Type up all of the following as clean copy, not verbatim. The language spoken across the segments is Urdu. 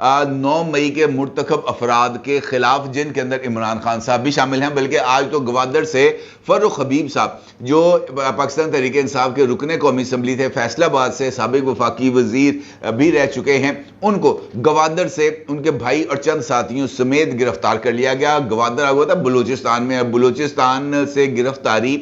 9 مئی کے مرتکب افراد کے خلاف، جن کے اندر عمران خان صاحب بھی شامل ہیں، بلکہ آج تو گوادر سے فاروق حبیب صاحب جو پاکستان تحریک انصاف کے رکن قومی اسمبلی تھے، فیصل آباد سے سابق وفاقی وزیر بھی رہ چکے ہیں، ان کو گوادر سے ان کے بھائی اور چند ساتھیوں سمیت گرفتار کر لیا گیا۔ گوادر آگا تھا بلوچستان میں، بلوچستان سے گرفتاری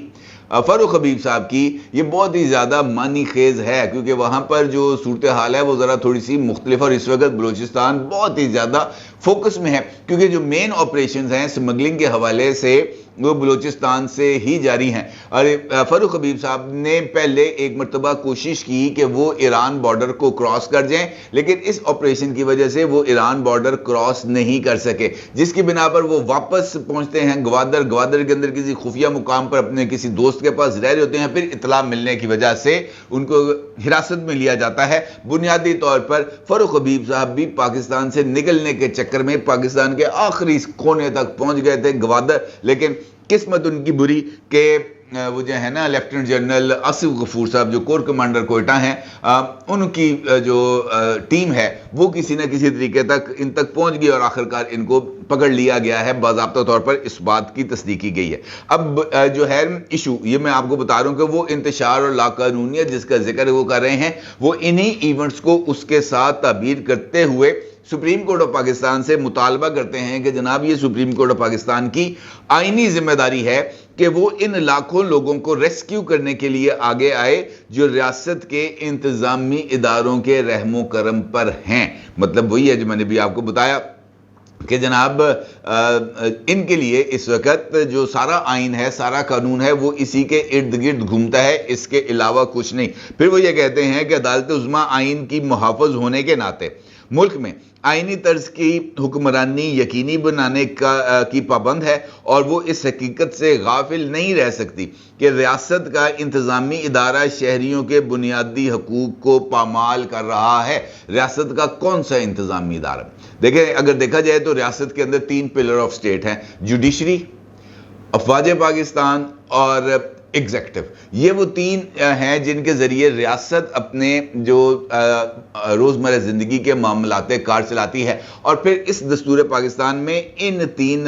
فاروق حبیب صاحب کی یہ بہت ہی زیادہ معنی خیز ہے، کیونکہ وہاں پر جو صورتحال ہے وہ ذرا تھوڑی سی مختلف، اور اس وقت بلوچستان بہت ہی زیادہ فوکس میں ہے، کیونکہ جو مین آپریشنز ہیں سمگلنگ کے حوالے سے وہ بلوچستان سے ہی جاری ہیں۔ اور فاروق حبیب صاحب نے پہلے ایک مرتبہ کوشش کی کہ وہ ایران بارڈر کو کراس کر جائیں، لیکن اس آپریشن کی وجہ سے وہ ایران بارڈر کراس نہیں کر سکے، جس کی بنا پر وہ واپس پہنچتے ہیں گوادر کے اندر کسی خفیہ مقام پر اپنے کسی دوست کے پاس رہ رہے ہوتے ہیں، پھر اطلاع ملنے کی وجہ سے ان کو حراست میں لیا جاتا ہے۔ بنیادی طور پر فاروق حبیب صاحب بھی پاکستان سے نکلنے کے چکر میں پاکستان کے آخری کونے تک پہنچ گئے تھے گوادر، لیکن قسمت ان کی بری کہ وہ جو ہے نا لیفٹیننٹ جنرل آصف غفور صاحب جو کور کمانڈر کوئٹہ ہیں، ان کی جو ٹیم ہے وہ کسی نہ کسی طریقے تک ان تک پہنچ گئی اور آخرکار ان کو پکڑ لیا گیا ہے۔ باضابطہ طور پر اس بات کی تصدیق کی گئی ہے۔ اب جو ہے ایشو یہ میں آپ کو بتا رہا ہوں کہ وہ انتشار اور لاقانونیت جس کا ذکر وہ کر رہے ہیں، وہ انہی ایونٹس کو اس کے ساتھ تعبیر کرتے ہوئے سپریم کورٹ آف پاکستان سے مطالبہ کرتے ہیں کہ جناب یہ سپریم کورٹ آف پاکستان کی آئینی ذمہ داری ہے کہ وہ ان لاکھوں لوگوں کو ریسکیو کرنے کے لیے آگے آئے جو ریاست کے انتظامی اداروں کے رحم و کرم پر ہیں۔ مطلب وہی ہے جو میں نے بھی آپ کو بتایا کہ جناب ان کے لیے اس وقت جو سارا آئین ہے، سارا قانون ہے، وہ اسی کے ارد گرد گھومتا ہے، اس کے علاوہ کچھ نہیں۔ پھر وہ یہ کہتے ہیں کہ عدالت عظمیٰ آئین کی محافظ ہونے کے ناطے ملک میں آئینی طرز کی حکمرانی یقینی بنانے کی پابند ہے، اور وہ اس حقیقت سے غافل نہیں رہ سکتی کہ ریاست کا انتظامی ادارہ شہریوں کے بنیادی حقوق کو پامال کر رہا ہے۔ ریاست کا کون سا انتظامی ادارہ؟ دیکھیں، اگر دیکھا جائے تو ریاست کے اندر 3 پلر آف سٹیٹ ہیں، جوڈیشری، افواج پاکستان اور ایگزیکٹو۔ یہ وہ 3 ہیں جن کے ذریعے ریاست اپنے جو روزمرہ زندگی کے معاملات کار چلاتی ہے، اور پھر اس دستور پاکستان میں ان 3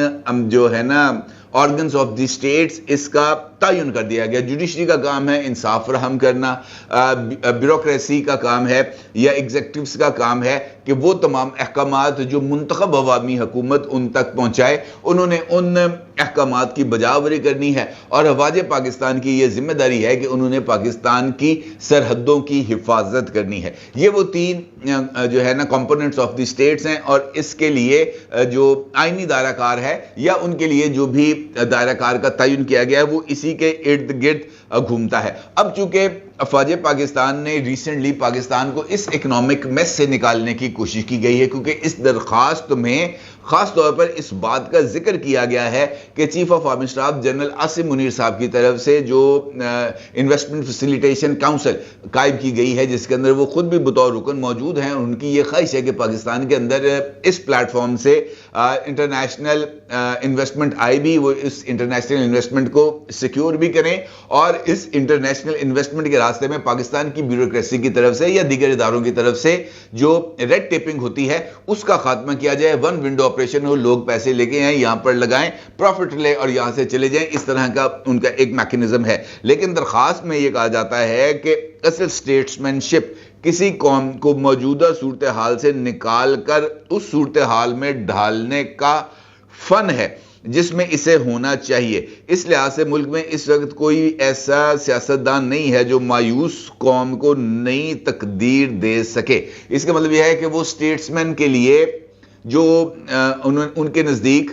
جو ہے نا آرگنز آف دی سٹیٹس اس کا تعین کر دیا گیا۔ جوڈیشری کا کام ہے انصاف فراہم کرنا، بیوروکریسی کا کام ہے یا ایگزیکٹوز کا کام ہے کہ وہ تمام احکامات جو منتخب عوامی حکومت ان تک پہنچائے، انہوں نے ان احکامات کی بجاوری کرنی ہے، اور افواج پاکستان کی یہ ذمہ داری ہے کہ انہوں نے پاکستان کی سرحدوں کی حفاظت کرنی ہے۔ یہ وہ 3 جو ہے نا کمپوننٹس آف دی سٹیٹس ہیں، اور اس کے لیے جو آئینی دائرہ کار ہے یا ان کے لیے جو بھی دائرہ کار کا تعین کیا گیا ہے وہ اسی کے ارد گرد گھومتا ہے۔ اب چونکہ افواج پاکستان نے ریسنٹلی پاکستان کو اس اکنامک میس سے نکالنے کی کوشش کی گئی ہے، کیونکہ اس درخواست میں خاص طور پر اس بات کا ذکر کیا گیا ہے کہ chief of army staff general Asim Munir صاحب کی طرف سے جو انویسٹمنٹ فیسیلیٹیشن کاؤنسل قائم کی گئی ہے، جس کے اندر وہ خود بھی بطور رکن موجود ہیں، ان کی یہ خواہش ہے کہ پاکستان کے اندر اس پلیٹ فارم سے انٹرنیشنل انویسٹمنٹ آئے بھی، وہ اس انٹرنیشنل انویسٹمنٹ کو سیکیور بھی کریں، اور اس انٹرنیشنل انویسٹمنٹ کے راستے میں پاکستان کی بیوروکریسی کی طرف سے یا دیگر اداروں کی طرف سے جو ریڈ ٹیپنگ ہوتی ہے اس کا خاتمہ کیا جائے۔ ون ونڈو آپریشن ہو، لوگ پیسے لے کے آئیں، یہاں پر لگائیں، پروفٹ لیں اور یہاں سے چلے جائیں، اس طرح کا ان کا ایک میکنزم ہے۔ لیکن درخواست میں یہ کہا جاتا ہے کہ اصل سٹیٹسمین شپ کسی قوم کو موجودہ صورتحال سے نکال کر اس صورتحال میں ڈھالنے کا فن ہے جس میں اسے ہونا چاہیے۔ اس لحاظ سے ملک میں اس وقت کوئی ایسا سیاستدان نہیں ہے جو مایوس قوم کو نئی تقدیر دے سکے۔ اس کا مطلب یہ ہے کہ وہ سٹیٹسمین کے لیے جو ان کے نزدیک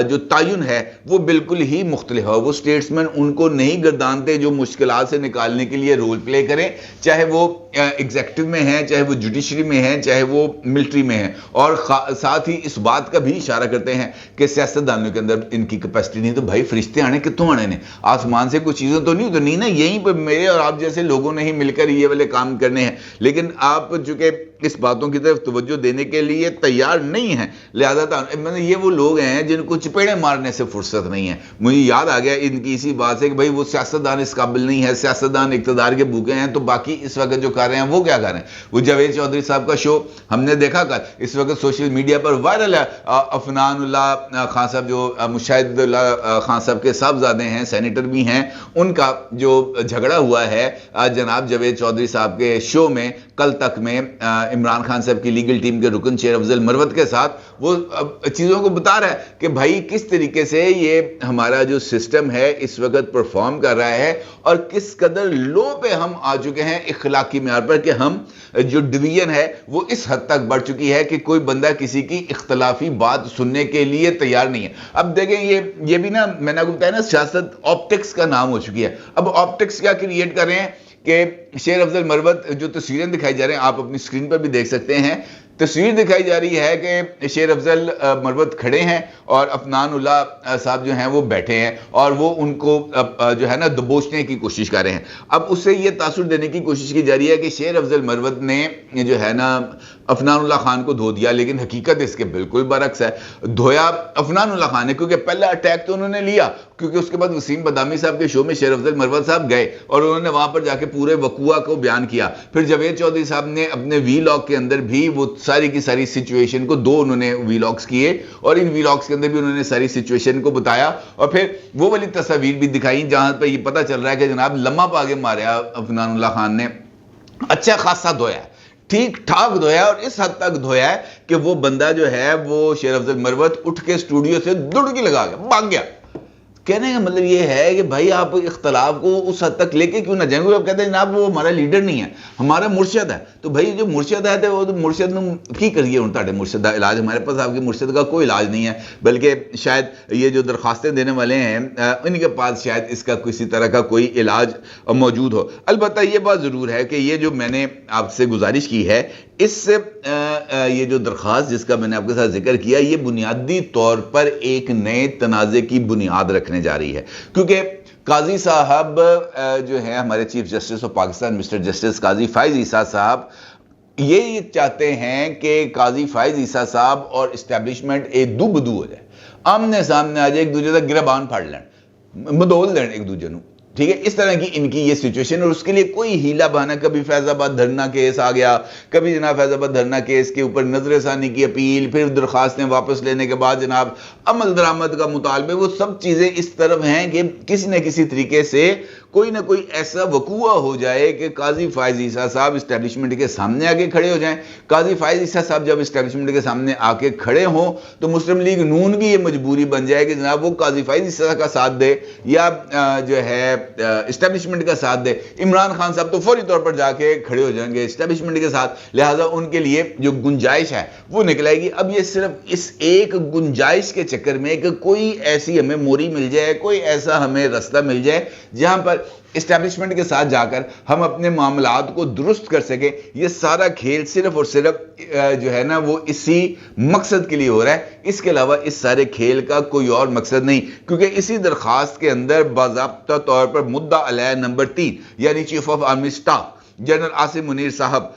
جو تعین ہے وہ بالکل ہی مختلف ہے۔ وہ سٹیٹسمین ان کو نہیں گردانتے جو مشکلات سے نکالنے کے لیے رول پلے کریں، چاہے وہ ایگزیکٹو میں ہیں، چاہے وہ جوڈیشری میں ہیں، چاہے وہ ملٹری میں ہیں، اور ساتھ ہی اس بات کا بھی اشارہ کرتے ہیں کہ سیاستدانوں کے اندر ان کی کیپیسٹی نہیں، تو بھائی فرشتے آنے کتوں آنے نے، آسمان سے کوئی چیزیں تو نہیں نا، یہیں پہ میرے اور آپ جیسے لوگوں نے ہی مل کر یہ والے کام کرنے ہیں۔ لیکن آپ چونکہ اس باتوں کی طرف توجہ دینے کے لیے تیار نہیں ہیں. لہذا یہ وہ لوگ ہیں جن کو چپیڑے مارنے سے فرصت نہیں ہے. مجھے یاد آ گیا ان کی اسی بات سے کہ بھائی وہ سیاستدان اس قابل نہیں ہے, سیاستدان اقتدار کے بھوکے ہیں, تو باقی اس وقت جو کر رہے ہیں وہ کیا کر رہے ہیں. وہ جاوید چودھری صاحب کا شو ہم نے دیکھا کل, اس وقت سوشل میڈیا پر وائرل ہے. عفنان اللہ خان صاحب جو مشاہد اللہ خان صاحب کے صاحبزادے ہیں, سینیٹر بھی ہیں, ان کا جو جھگڑا ہوا ہے جناب جاوید چودھری صاحب کے شو میں کل تک میں عمران خان صاحب کی لیگل ٹیم کے رکن شیر افضل مروت کے ساتھ, وہ چیزوں کو بتا رہا ہے کہ بھائی کس طریقے سے یہ ہمارا جو سسٹم ہے اس وقت پرفارم کر رہا ہے اور کس قدر لو پہ ہم آ چکے ہیں اخلاقی معیار پر, کہ ہم جو ڈویژن ہے وہ اس حد تک بڑھ چکی ہے کہ کوئی بندہ کسی کی اختلافی بات سننے کے لیے تیار نہیں ہے. اب دیکھیں یہ بھی نا, میں نے آپ کو بتایا نا, سیاست آپٹکس کا نام ہو چکی ہے. اب آپٹکس کیا کریٹ کر رہے ہیں کہ شیر افضل مروت جو تصویریں دکھائی جا رہے ہیں, آپ اپنی اسکرین پر بھی دیکھ سکتے ہیں, تصویر دکھائی جا رہی ہے کہ شیر افضل مروت کھڑے ہیں اور عفنان اللہ صاحب جو ہیں وہ بیٹھے ہیں اور وہ ان کو جو ہے نا دبوچنے کی کوشش کر رہے ہیں. اب اس سے یہ تاثر دینے کی کوشش کی جا رہی ہے کہ شیر افضل مروت نے جو ہے نا عفنان اللہ خان کو دھو دیا, لیکن حقیقت اس کے بالکل برعکس ہے. دھویا عفنان اللہ خان نے, کیونکہ پہلا اٹیک تو انہوں نے لیا, کیونکہ اس کے بعد وسیم بدامی صاحب کے شو میں شیر افضل مروت صاحب گئے اور انہوں نے وہاں پر جا کے پورے وقوع کو بیان کیا. پھر جاوید چودھری صاحب نے اپنے وی لاگ کے اندر بھی وہ ساری کی ساری سچویشن کو, 2 انہوں نے وی لاگز کیے اور ان وی لاگز کے اندر بھی انہوں نے ساری سچویشن کو بتایا اور پھر وہ والی تصاویر بھی دکھائیں جہاں پہ یہ پتہ چل رہا ہے کہ جناب لمحہ پا کے ماریا عفنان اللہ خان نے, اچھا خاصا دھویا, ٹھیک ٹھاک دھویا, اور اس حد تک دھویا ہے کہ وہ بندہ جو ہے وہ شیر افضل مروت اٹھ کے اسٹوڈیو سے دڑکی لگا گیا, بھاگ گیا. کہنے کا مطلب یہ ہے کہ بھائی آپ اختلاف کو اس حد تک لے کے کیوں نہ جائیں گے. آپ کہتے ہیں جناب وہ ہمارا لیڈر نہیں ہے, ہمارا مرشد ہے. تو بھائی جو مرشد ہے تو وہ تو مرشد کی کریے, ان تاڑے مرشد کا علاج ہمارے پاس آپ کے مرشد کا کوئی علاج نہیں ہے, بلکہ شاید یہ جو درخواستیں دینے والے ہیں ان کے پاس شاید اس کا کسی طرح کا کوئی علاج موجود ہو. البتہ یہ بات ضرور ہے کہ یہ جو میں نے آپ سے گزارش کی ہے, اس سے یہ جو درخواست جس کا میں نے آپ کے ساتھ ذکر کیا, یہ بنیادی طور پر ایک نئے تنازع کی بنیاد رکھنے جا رہی ہے. کیونکہ قاضی صاحب جو ہیں ہمارے chief justice of Pakistan mister justice Qazi Faez عیسیٰ صاحب, یہ چاہتے ہیں کہ قاضی فائز عیسیٰ صاحب اور اسٹیبلشمنٹ ایک دو بدو ہو جائے, آمنے سامنے آ جائے, ایک دوسرے کا گربان پھاڑ لیں, مدول دیں ایک دوسرے کو, ٹھیک ہے. اس طرح کی ان کی یہ سچویشن, اور اس کے لیے کوئی ہیلا بہانا, کبھی فیض آباد دھرنا کیس آ گیا, کبھی جناب فیض آباد دھرنا کیس کے اوپر نظر ثانی کی اپیل, پھر درخواستیں واپس لینے کے بعد جناب عمل درآمد کا مطالبے, وہ سب چیزیں اس طرف ہیں کہ کسی نہ کسی طریقے سے کوئی نہ کوئی ایسا وقوع ہو جائے کہ قاضی فائز عیسیٰ صاحب اسٹیبلشمنٹ کے سامنے آ کے کھڑے ہو جائیں. قاضی فائز عیسیٰ صاحب جب اسٹیبلشمنٹ کے سامنے آ کے کھڑے ہوں تو مسلم لیگ نون کی یہ مجبوری بن جائے کہ جناب وہ قاضی فائز عیسیٰ کا ساتھ دے یا جو ہے اسٹیبلشمنٹ کا ساتھ دے. عمران خان صاحب تو فوری طور پر جا کے کھڑے ہو جائیں گے اسٹیبلشمنٹ کے ساتھ, لہٰذا ان کے لیے جو گنجائش ہے وہ نکل آئے گی. اب یہ صرف اس ایک گنجائش کے چکر میں کہ کوئی ایسی ہمیں موری مل جائے, کوئی ایسا ہمیں رستہ مل جائے جہاں پر اسٹیبلشمنٹ کے ساتھ جا کر ہم اپنے معاملات کو درست کر سکیں, یہ سارا کھیل صرف اور صرف جو ہے نا وہ اسی مقصد کے لیے ہو رہا ہے. اس کے علاوہ اس سارے کھیل کا کوئی اور مقصد نہیں, کیونکہ اسی درخواست کے اندر باضابطہ طور پر مدعا علیہ نمبر 3 یعنی chief of army staff general Asim Munir صاحب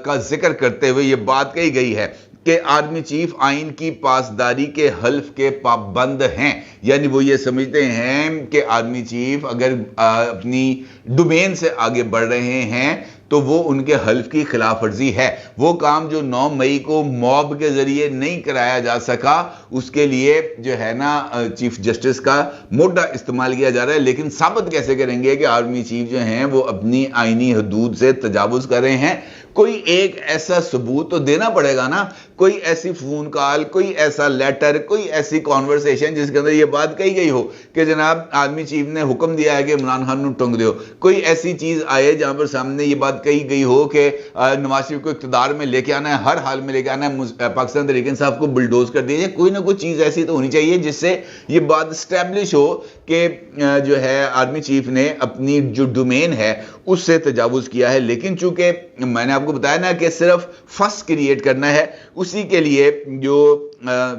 کا ذکر کرتے ہوئے یہ بات کہی گئی ہے کہ آرمی چیف آئین کی پاسداری کے حلف کے پابند ہیں. یعنی وہ یہ سمجھتے ہیں کہ آرمی چیف اگر اپنی ڈومین سے آگے بڑھ رہے ہیں تو وہ ان کے حلف کی خلاف ورزی ہے. وہ کام جو 9 مئی کو موب کے ذریعے نہیں کرایا جا سکا, اس کے لیے جو ہے نا چیف جسٹس کا موڈا استعمال کیا جا رہا ہے. لیکن ثابت کیسے کریں گے کہ آرمی چیف جو ہیں وہ اپنی آئینی حدود سے تجاوز کر رہے ہیں؟ کوئی ایک ایسا ثبوت تو دینا پڑے گا نا, کوئی ایسی فون کال, کوئی ایسا لیٹر, کوئی ایسی کانورسیشن جس کے اندر یہ بات کہی گئی ہو کہ جناب آرمی چیف نے حکم دیا ہے کہ عمران خان کو ٹنگ دیو. کوئی ایسی چیز آئے جہاں پر سامنے یہ بات کہی گئی ہو کہ نواز شریف کو اقتدار میں لے کے آنا ہے, ہر حال میں لے کے آنا ہے, پاکستان تحریک انصاف کو بلڈوز کر دیجیے. کوئی نہ کوئی چیز ایسی تو ہونی چاہیے جس سے یہ بات اسٹیبلش ہو کہ جو ہے آرمی چیف نے اپنی جو ڈومین ہے اس سے تجاوز کیا ہے. لیکن چونکہ میں نے آپ کو بتایا نا کہ صرف فس کریٹ کرنا ہے, اسی کے لیے جو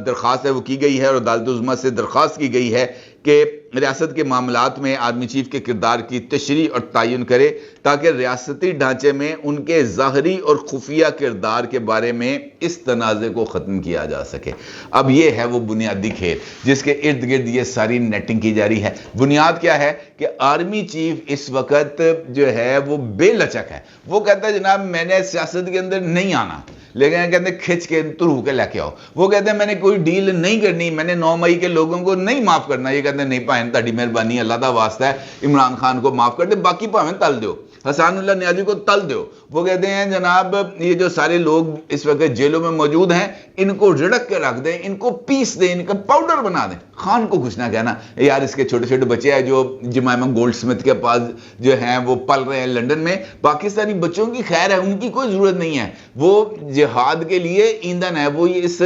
درخواست ہے وہ کی گئی ہے اور عدالت عظمیٰ سے درخواست کی گئی ہے کہ ریاست کے معاملات میں آرمی چیف کے کردار کی تشریح اور تعین کرے تاکہ ریاستی ڈھانچے میں ان کے ظاہری اور خفیہ کردار کے بارے میں اس تنازع کو ختم کیا جا سکے۔ اب یہ ہے وہ بنیادی کھیل جس کے ارد گرد یہ ساری نیٹنگ کی جا رہی ہے۔ بنیاد کیا ہے کہ آرمی چیف اس وقت جو ہے وہ بے لچک ہے۔ وہ کہتا ہے جناب میں نے سیاست کے اندر نہیں آنا، لیکن کہتے ہیں کھچ کے ترو کے لے کے آؤ۔ وہ کہتے ہیں میں نے کوئی ڈیل نہیں کرنی، میں نے 9 مئی کے لوگوں کو نہیں معاف کرنا۔ یہ کہتے ہیں نہیں بھائیں تہاڈی مہربانی، اللہ دا واسطہ ہے، عمران خان کو معاف کر دے، باقی بھاویں تل دیو، حسن اللہ نیازی کو تل دیو۔ وہ کہتے ہیں جناب یہ جو سارے لوگ اس وقت جیلوں میں موجود ہیں ان کو رڑک کے رکھ دیں، ان کو پیس دیں، ان کا پاؤڈر بنا دیں۔ خان کو کچھ نہ کہنا یار، اس کے چھوٹے چھوٹے بچے ہیں جو جمائمہ گولڈ سمتھ کے پاس جو ہیں وہ پل رہے ہیں لندن میں، پاکستانی بچوں کی خیر ہے، ان کی کوئی ضرورت نہیں ہے۔ وہ جہاد کے لیے ایندھن ہے، وہ اس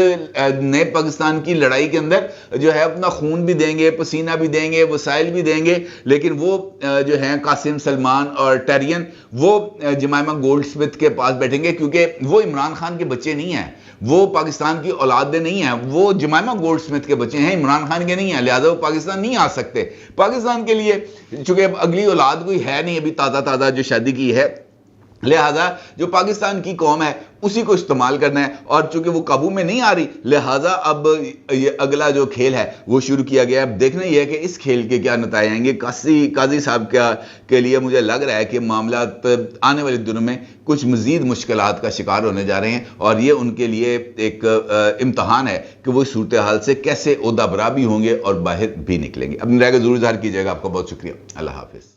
نئے پاکستان کی لڑائی کے اندر جو ہے اپنا خون بھی دیں گے، پسینہ بھی دیں گے، وسائل بھی دیں گے، لیکن وہ جو ہیں قاسم سلمان اور ٹیرین وہ جمائمہ گولڈ سمتھ کے پاس بیٹھیں گے، کیونکہ وہ عمران خان کے بچے نہیں ہیں، وہ پاکستان کی اولادیں نہیں ہیں، وہ جمائمہ گولڈ سمتھ کے بچے ہیں، عمران خان کے نہیں ہیں، لہذا وہ پاکستان نہیں آ سکتے۔ پاکستان کے لیے چونکہ اب اگلی اولاد کوئی ہے نہیں ابھی تازہ جو شادی کی ہے، لہذا جو پاکستان کی قوم ہے اسی کو استعمال کرنا ہے، اور چونکہ وہ قابو میں نہیں آ رہی لہذا اب یہ اگلا جو کھیل ہے وہ شروع کیا گیا ہے۔ اب دیکھنا یہ ہے کہ اس کھیل کے کیا نتائج آئیں گے۔ قاضی صاحب کے لیے مجھے لگ رہا ہے کہ معاملات آنے والے دنوں میں کچھ مزید مشکلات کا شکار ہونے جا رہے ہیں، اور یہ ان کے لیے ایک امتحان ہے کہ وہ صورتحال سے کیسے عہدہ برا بھی ہوں گے اور باہر بھی نکلیں گے۔ اپنی رائے کو ضرور اظہار کیجیے گا۔ آپ کا بہت شکریہ، اللہ حافظ۔